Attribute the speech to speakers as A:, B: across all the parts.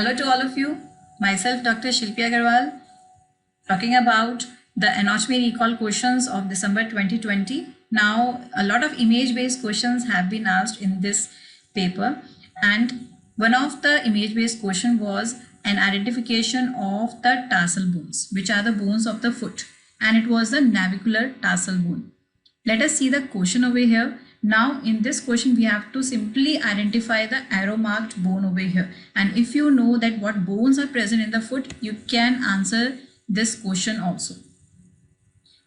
A: Hello to all of you. Myself, Dr. Shilpi Agarwal, talking about the anatomy recall questions of December 2020. Now, a lot of image-based questions have been asked in this paper, and one of the image-based question was an identification of the tarsal bones, which are the bones of the foot, and it was the navicular tarsal bone. Let us see the question over here. Now in this question we have to simply identify the arrow marked bone over here, and if you know that what bones are present in the foot, you can answer this question also.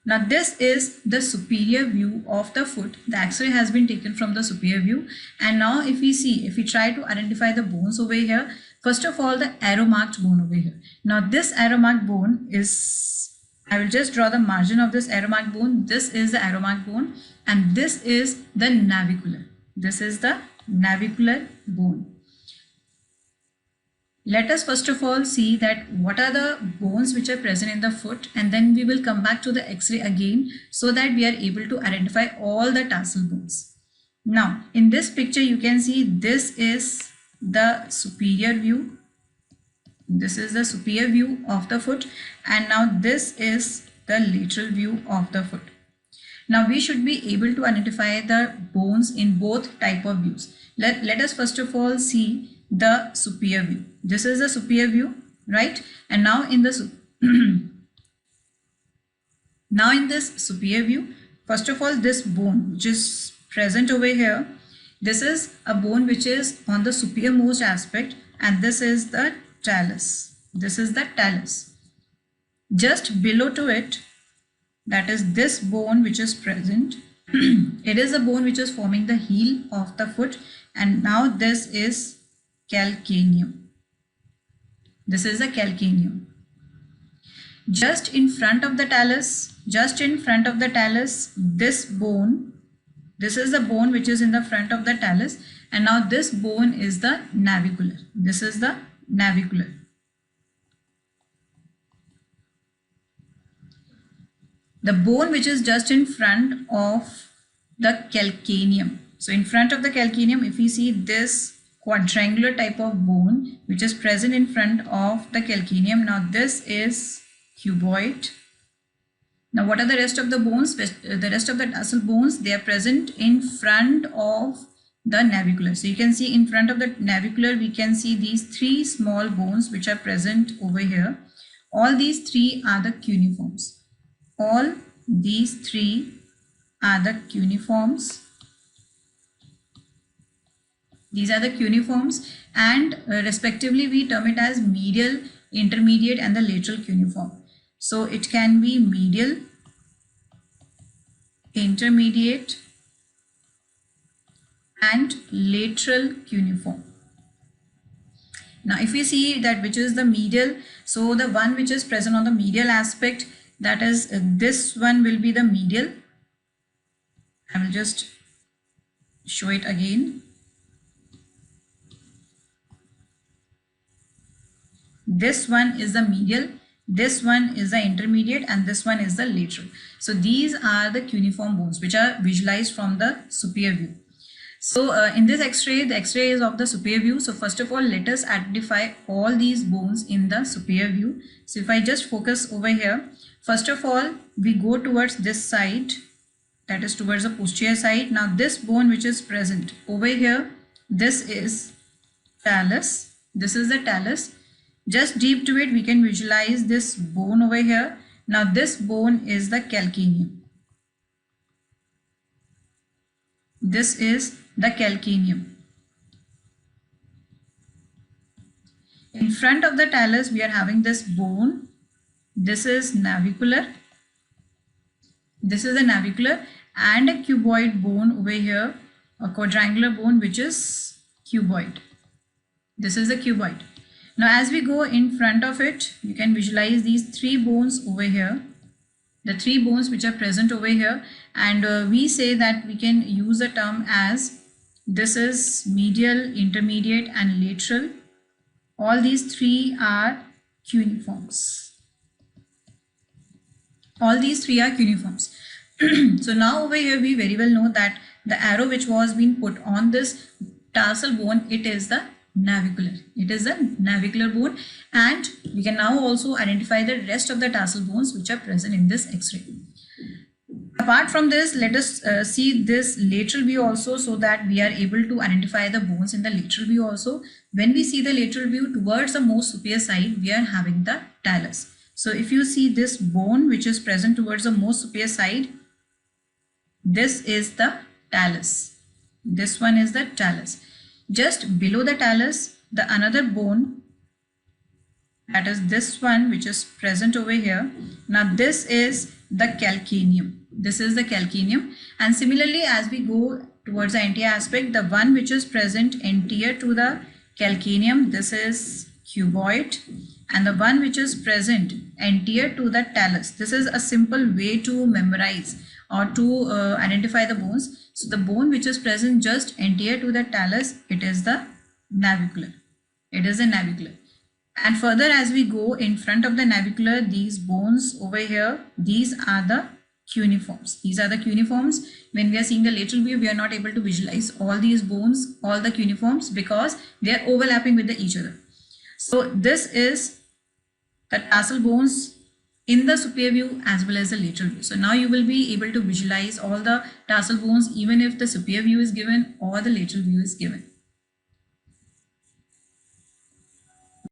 A: Now this is the superior view of the foot. The x-ray has been taken from the superior view, and now if we try to identify the bones over here, first of all the arrow marked bone over here. Now this arrow marked bone is, I will just draw the margin of this arrow marked bone. This is the arrow marked bone, and this is the navicular. This is the navicular bone. Let us first of all see that what are the bones which are present in the foot, and then we will come back to the x-ray again so that we are able to identify all the tarsal bones. Now in this picture you can see this is the superior view. This is the superior view of the foot, and now this is the lateral view of the foot. Now we should be able to identify the bones in both type of views. Let us first of all see the superior view. This is the superior view, right? And now in the now in this superior view, first of all this bone which is present over here, this is a bone which is on the superiormost aspect, and this is the talus. This is the talus. Just below to it, that is this bone which is present. It is a bone which is forming the heel of the foot, and now this is calcaneum. This is the calcaneum. Just in front of the talus, this bone, this is the bone which is in the front of the talus, and now this bone is the navicular. This is the navicular. The bone which is just in front of the calcaneum. So in front of the calcaneum, if we see this quadrangular type of bone which is present in front of the calcaneum, now this is cuboid. Now what are the rest of the bones? The rest of the tarsal bones, they are present in front of the navicular. So you can see in front of the navicular we can see these three small bones which are present over here. All these three are the cuneiforms. All these three are the cuneiforms. These are the cuneiforms, and respectively we term it as medial, intermediate and the lateral cuneiform. So it can be medial, intermediate and lateral cuneiform. Now if we see that which is the medial, so the one which is present on the medial aspect, that is this one will be the medial. I will just show it again. This one is the medial, this one is the intermediate, and this one is the lateral. So these are the cuneiform bones which are visualized from the superior view. So in this x-ray, the x-ray is of the superior view. So first of all, let us identify all these bones in the superior view. So if I just focus over here, first of all, we go towards this side, that is towards the posterior side. Now this bone which is present over here, this is talus. This is the talus. Just deep to it, we can visualize this bone over here. Now this bone is the calcaneum. This is the calcaneum. In front of the talus, we are having this bone. This is navicular. This is the navicular, and a cuboid bone over here, a quadrangular bone which is cuboid. This is the cuboid. Now as we go in front of it, you can visualize these three bones over here, the three bones which are present over here, and we say that we can use the term as this is medial, intermediate and lateral. All these three are cuneiforms. All these three are cuneiforms. So now over here we very well know that the arrow which was being put on this tarsal bone, it is the navicular. It is a navicular bone, and we can now also identify the rest of the tarsal bones which are present in this X-ray. Apart from this, let us see this lateral view also, so that we are able to identify the bones in the lateral view also. When we see the lateral view, towards the most superior side, we are having the talus. So if you see this bone which is present towards the most superior side, this is the talus. This one is the talus. Just below the talus, the another bone, that is this one which is present over here. Now this is the calcaneum. This is the calcaneum, and similarly as we go towards the anterior aspect, the one which is present anterior to the calcaneum, this is cuboid, and the one which is present anterior to the talus, this is a simple way to memorize or to identify the bones. So the bone which is present just anterior to the talus, it is the navicular. It is a navicular. And further as we go in front of the navicular, these bones over here, these are the cuneiforms. These are the cuneiforms. When we are seeing the lateral view, we are not able to visualize all these bones, all the cuneiforms, because they are overlapping with each other. So this is the tarsal bones in the superior view as well as the lateral view. So now you will be able to visualize all the tarsal bones even if the superior view is given or the lateral view is given.